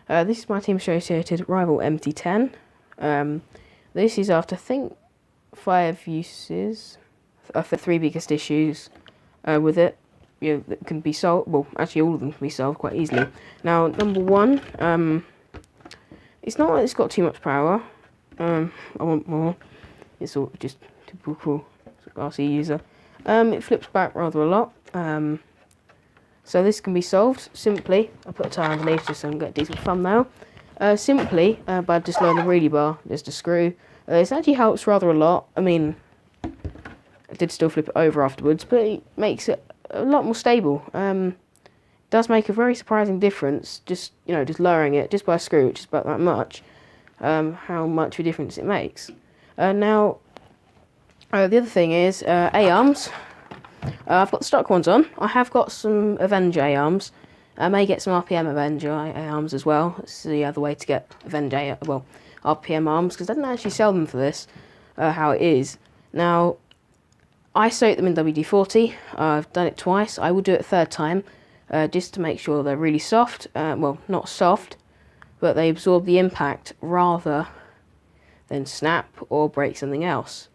This is my Team Associated rival MT10. This is after, I think, 5 uses of the 3 biggest issues with it. That can be solved. Well, actually, all of them can be solved quite easily. Now, number 1, it's not like it's got too much power. I want more. It's all just typical RC user. It flips back rather a lot. So this can be solved simply. I put a tire underneath just so I can get a decent thumbnail. Simply by just lowering the wheelie bar, just a screw. This actually helps rather a lot. I mean, I did still flip it over afterwards, but it makes it a lot more stable. It does make a very surprising difference. Just lowering it just by a screw, which is about that much. How much of a difference it makes. Now, the other thing is A-arms. I've got the stock ones on. I have got some Avenger A-arms. I may get some RPM Avenger A-arms as well. It's the other way to get Avenger, RPM arms, because I didn't actually sell them for this, how it is. Now, I soak them in WD-40. I've done it twice. I will do it a third time, just to make sure they're really soft. Well, not soft, but they absorb the impact rather than snap or break something else.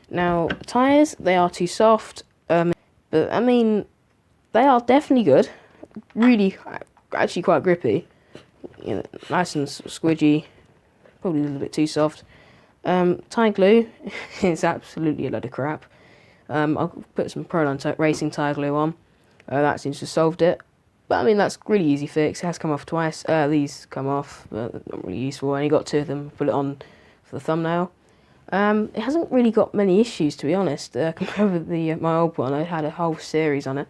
Now, tyres, they are too soft. But I mean, they are definitely good. Really, actually quite grippy. Nice and squidgy. Probably a little bit too soft. Tyre glue is absolutely a load of crap. I'll put some Proline racing tyre glue on. That seems to have solved it. But I mean, that's really easy fix. It has come off twice. These come off, but not really useful. I only got 2 of them. Put it on for the thumbnail. It hasn't really got many issues, to be honest. Compared with my old one, I had a whole series on it.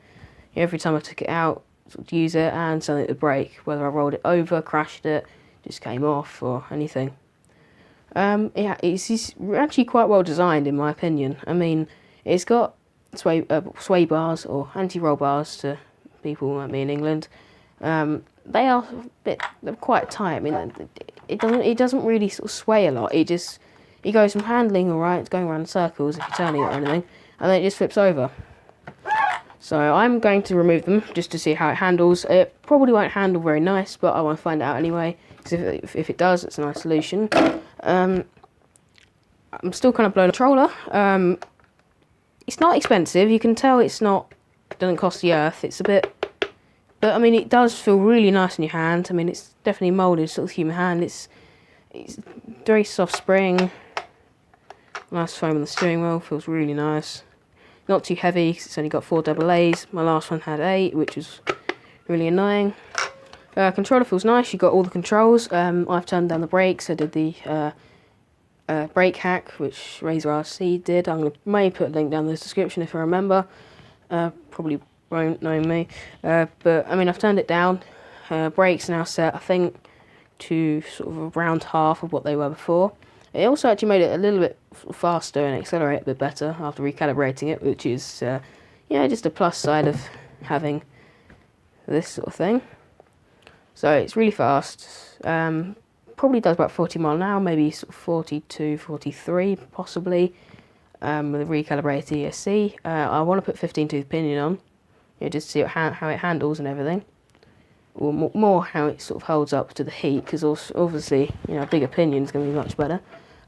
Every time I took it out, to use it, and something would break. Whether I rolled it over, crashed it, just came off, or anything. Yeah, it's actually quite well designed, in my opinion. I mean, it's got sway bars, or anti-roll bars to people like me in England. They are they're quite tight. I mean, it doesn't really sort of sway a lot. It goes from handling alright, going around in circles if you're turning it or anything, and then it just flips over. So I'm going to remove them just to see how it handles. It probably won't handle very nice, but I want to find out anyway, because if it does, it's a nice solution. I'm still kind of blowing a controller. It's not expensive. You can tell it doesn't cost the earth. It's a bit, but I mean, it does feel really nice in your hand. I mean, it's definitely moulded sort of human hand. It's very soft spring. Nice foam on the steering wheel, feels really nice. Not too heavy, because it's only got 4 AA's. My last one had 8, which was really annoying. Controller feels nice, you've got all the controls. I've turned down the brakes. I did the brake hack, which Razor RC did. May put a link down in the description if I remember. Probably won't know me. But I mean, I've turned it down. Brakes are now set, I think, to sort of around half of what they were before. It also actually made it a little bit faster and accelerate a bit better after recalibrating it, which is just a plus side of having this sort of thing. So it's really fast. Probably does about 40 miles an hour, maybe sort of 42, 43 possibly, with a recalibrated ESC. I want to put 15-tooth pinion on, just to see how it handles and everything. Or more how it sort of holds up to the heat, because obviously, a bigger pinion is going to be much better.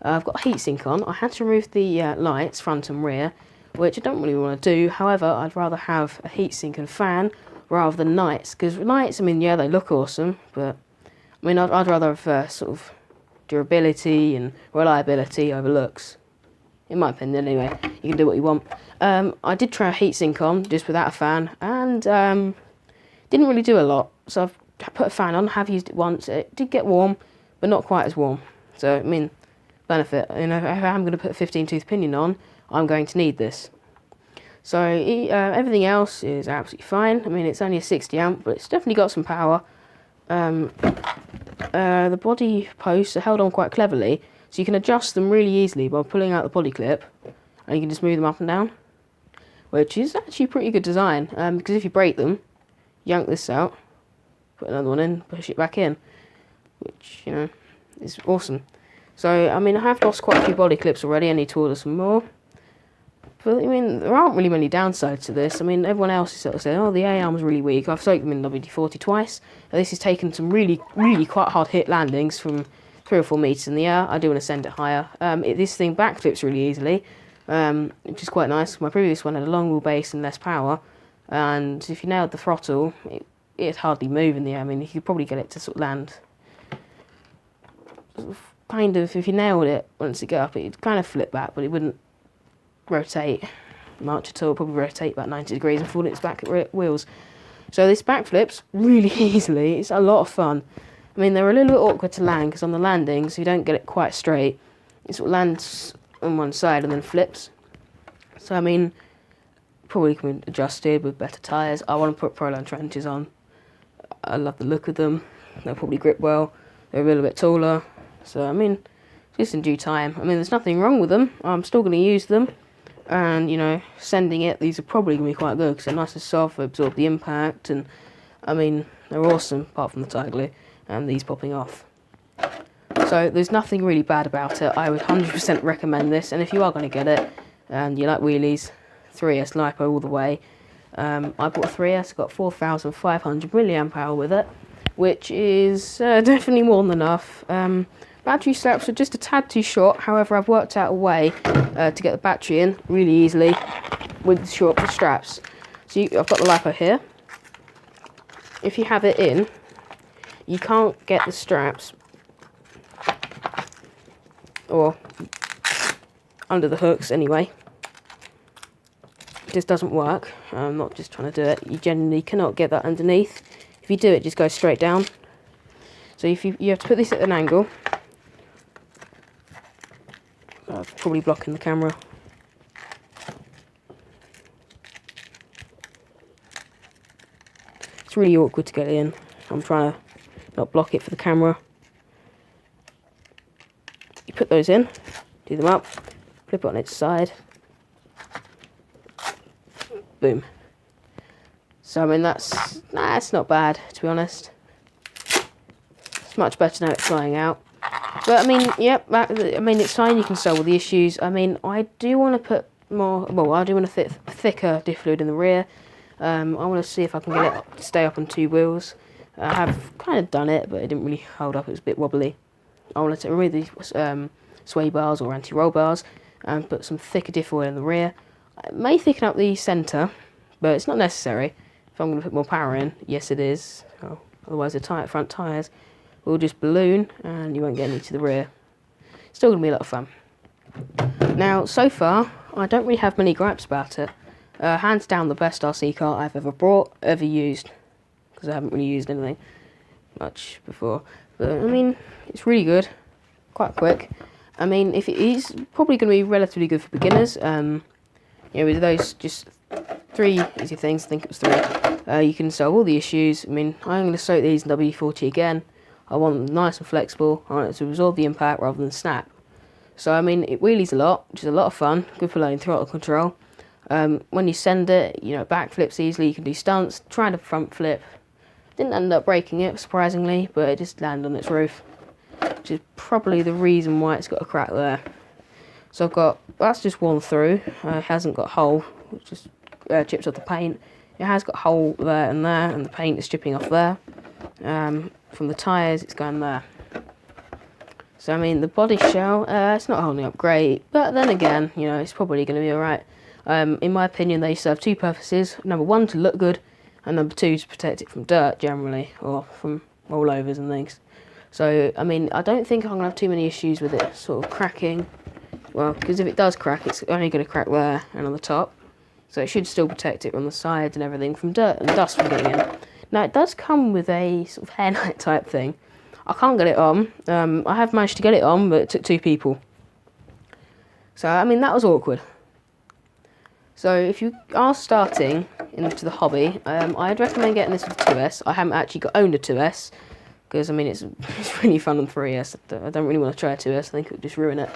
I've got a heatsink on. I had to remove the lights, front and rear, which I don't really want to do. However, I'd rather have a heatsink and fan rather than lights, because lights, I mean, yeah, they look awesome, but I mean, I'd rather have sort of durability and reliability over looks. In my opinion, anyway. You can do what you want. I did try a heatsink on, just without a fan, and didn't really do a lot. So I've put a fan on, have used it once. It did get warm, but not quite as warm. So, I mean, benefit. If I'm going to put a 15-tooth pinion on, I'm going to need this. So, everything else is absolutely fine. I mean, it's only a 60 amp, but it's definitely got some power. The body posts are held on quite cleverly, so you can adjust them really easily by pulling out the body clip, and you can just move them up and down, which is actually a pretty good design, because if you break them, yank this out, put another one in, push it back in, which, is awesome. So, I mean, I have lost quite a few body clips already. I need to order some more. But I mean, there aren't really many downsides to this. I mean, everyone else is sort of saying, oh, the A-arm's really weak. I've soaked them in WD-40 twice. And this has taken some really quite hard hit landings from 3 or 4 metres in the air. I do want to send it higher. This thing backflips really easily, which is quite nice. My previous one had a long wheelbase and less power. And if you nailed the throttle, it'd hardly move in the air. I mean, you could probably get it to sort of land. Kind of, if you nailed it once it got up, it'd kind of flip back, but it wouldn't rotate much at all. Probably rotate about 90 degrees and fall its back wheels. So this backflips really easily. It's a lot of fun. I mean, they're a little bit awkward to land because on the landings you don't get it quite straight. It sort of lands on one side and then flips. So I mean, probably can be adjusted with better tyres. I want to put Proline trenches on. I love the look of them. They'll probably grip well. They're a little bit taller. So I mean, just in due time. I mean, there's nothing wrong with them. I'm still going to use them. And, you know, sending it, these are probably going to be quite good because they're nice and soft, they absorb the impact, and, I mean, they're awesome, apart from the tire glue, and these popping off. So, there's nothing really bad about it. I would 100% recommend this, and if you are going to get it, and you like wheelies, 3S LiPo all the way. I bought a 3S, got 4,500 milliamp hour with it, which is definitely more than enough. Battery straps are just a tad too short, however I've worked out a way to get the battery in really easily with short straps. So I've got the LiPo here. If you have it in, you can't get the straps or under the hooks anyway. It just doesn't work. I'm not just trying to do it. You generally cannot get that underneath. If you do it, just goes straight down. So if you have to put this at an angle. Probably blocking the camera. It's really awkward to get it in. I'm trying to not block it for the camera. You put those in, do them up, flip it on its side. Boom. So I mean that's not bad, to be honest. It's much better now it's flying out. But I mean, yep, I mean it's fine, you can solve all the issues. I mean, I do want to put more, well, I do want a thicker diff fluid in the rear. I want to see if I can get it to stay up on 2 wheels. I have kind of done it, but it didn't really hold up, it was a bit wobbly. I want to remove the sway bars or anti-roll bars and put some thicker diff oil in the rear. It may thicken up the centre, but it's not necessary. If I'm going to put more power in, yes it is. Oh, otherwise the front tyres will just balloon and you won't get any to the rear. Still going to be a lot of fun. Now, so far, I don't really have many gripes about it. Hands down the best RC car I've ever used. Because I haven't really used anything much before. But, I mean, it's really good. Quite quick. I mean, if it is probably going to be relatively good for beginners. You know, with those just 3 easy things, I think it was 3, you can solve all the issues. I mean, I'm going to soak these in WD-40 again. I want them nice and flexible. I want it to absorb the impact rather than snap. So, I mean, it wheelies a lot, which is a lot of fun. Good for learning throttle control. When you send it, you know, it backflips easily. You can do stunts. Tried a front flip. Didn't end up breaking it, surprisingly, but it just landed on its roof. Which is probably the reason why it's got a crack there. So I've got, that's just worn through. It hasn't got a hole, which just chips off the paint. It has got a hole there, and the paint is chipping off there. From the tyres, it's going there. So, I mean, the body shell, it's not holding up great, but then again, you know, it's probably going to be alright. In my opinion, they serve 2 purposes. Number 1, to look good, and number 2, to protect it from dirt, generally, or from rollovers and things. So, I mean, I don't think I'm going to have too many issues with it sort of cracking. Well, because if it does crack, it's only going to crack there and on the top. So it should still protect it on the sides and everything from dirt and dust from getting in. Now, it does come with a sort of hairnet type thing. I can't get it on. I have managed to get it on, but it took 2 people. So, I mean, that was awkward. So, if you are starting into the hobby, I'd recommend getting this with the 2S. I haven't actually owned a 2S, because, I mean, it's really fun on 3S. I don't really want to try a 2S. I think it would just ruin it.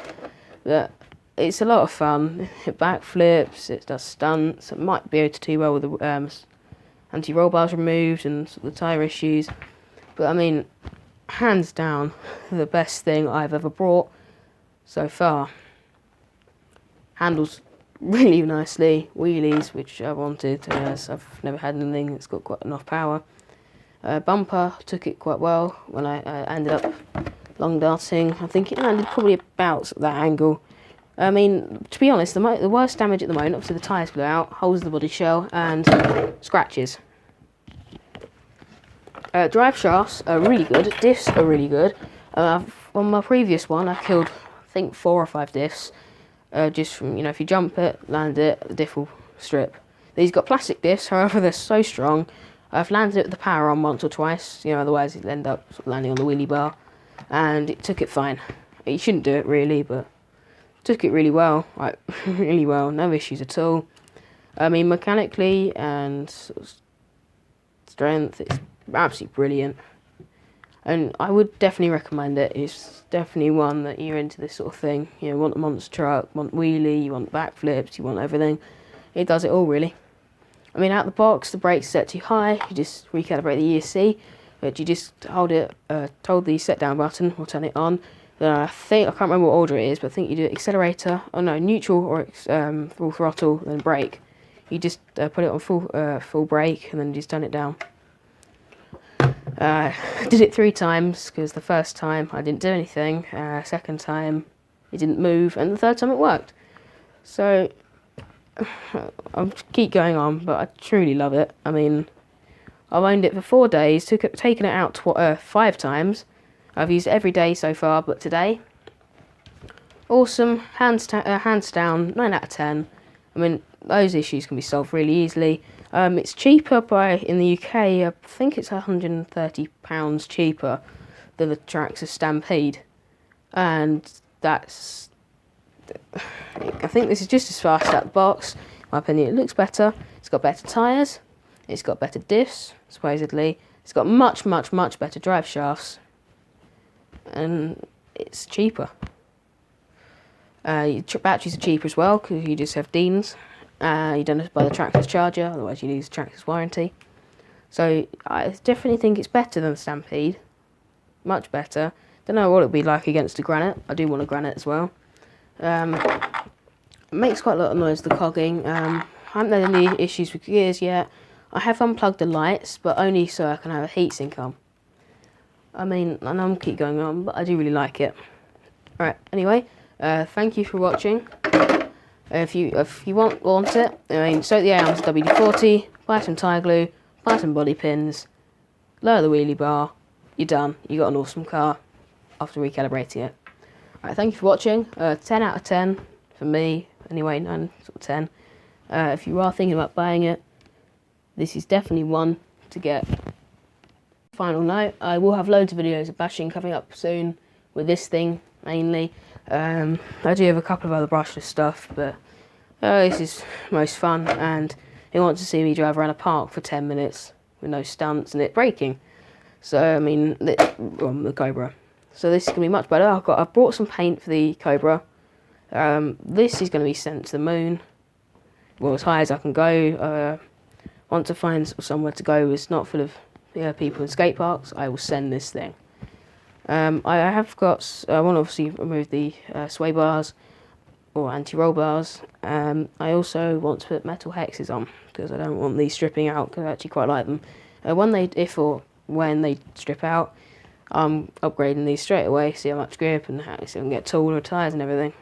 But it's a lot of fun. It backflips, it does stunts. It might be able to do well with the anti-roll bars removed and sort of the tyre issues. But I mean, hands down, the best thing I've ever brought so far. Handles really nicely. Wheelies, which I wanted, as I've never had anything that's got quite enough power. Bumper took it quite well when I ended up long darting. I think it landed probably about that angle. I mean, to be honest, the worst damage at the moment, obviously the tyres blew out, holes in the body shell, and scratches. Drive shafts are really good, diffs are really good. On my previous one, I killed, I think, 4 or 5 diffs. Just from, you know, if you jump it, land it, the diff will strip. These got plastic diffs, however, they're so strong. I've landed it with the power on once or twice, you know, otherwise it'd end up sort of landing on the wheelie bar. And it took it fine. You shouldn't do it really, but took it really well, like really well, no issues at all. I mean, mechanically and sort of strength, it's absolutely brilliant. And I would definitely recommend it. It's definitely one that you're into this sort of thing. You know, want a monster truck, want wheelie, you want backflips, you want everything. It does it all, really. I mean, out the box, the brake's set too high. You just recalibrate the ESC, but you just hold it, hold the set down button or turn it on. Then I can't remember what order it is, but I think you do accelerator, oh no, neutral or full throttle, then brake. You just put it on full brake and then you just turn it down. I did it 3 times, because the first time I didn't do anything, second time it didn't move, and the third time it worked. So, I'll keep going on, but I truly love it. I mean, I've owned it for 4 days, taken it out 5 times. I've used it every day so far, but today, awesome, hands down, 9 out of 10. I mean, those issues can be solved really easily. It's cheaper in the UK, I think it's £130 cheaper than the traxxas Stampede. And that's, I think this is just as fast out the box. In my opinion, it looks better. It's got better tyres. It's got better diffs, supposedly. It's got much, much, much better drive shafts. And it's cheaper. Batteries are cheaper as well, because you just have Deans. You don't have to buy the traxxas charger, otherwise you lose traxxas warranty. So I definitely think it's better than the Stampede. Much better. Don't know what it'll be like against a Granite. I do want a Granite as well. It makes quite a lot of noise, the cogging. I haven't had any issues with gears yet. I have unplugged the lights, but only so I can have a heatsink on. I mean, I know I'm keep going on, but I do really like it. Alright, anyway, thank you for watching. If you want it, I mean, soak the air onto WD-40, buy some tyre glue, buy some body pins, lower the wheelie bar, you're done. You got an awesome car after recalibrating it. Alright, thank you for watching. 10 out of 10 for me, anyway, 9 sort of 10. If you are thinking about buying it, this is definitely one to get. Final note, I will have loads of videos of bashing coming up soon with this thing, mainly. I do have a couple of other brushless stuff, but this is most fun, and they want to see me drive around a park for 10 minutes with no stunts and it braking. So, I mean, the Cobra. So this is going to be much better. I've brought some paint for the Cobra. This is going to be sent to the moon, well, as high as I can go. Once I find somewhere to go that's not full of people in skate parks, I will send this thing. I want to obviously remove the sway bars or anti-roll bars. I also want to put metal hexes on, because I don't want these stripping out, because I actually quite like them. When they strip out, I'm upgrading these straight away, see how much grip and how so I can get taller tyres and everything.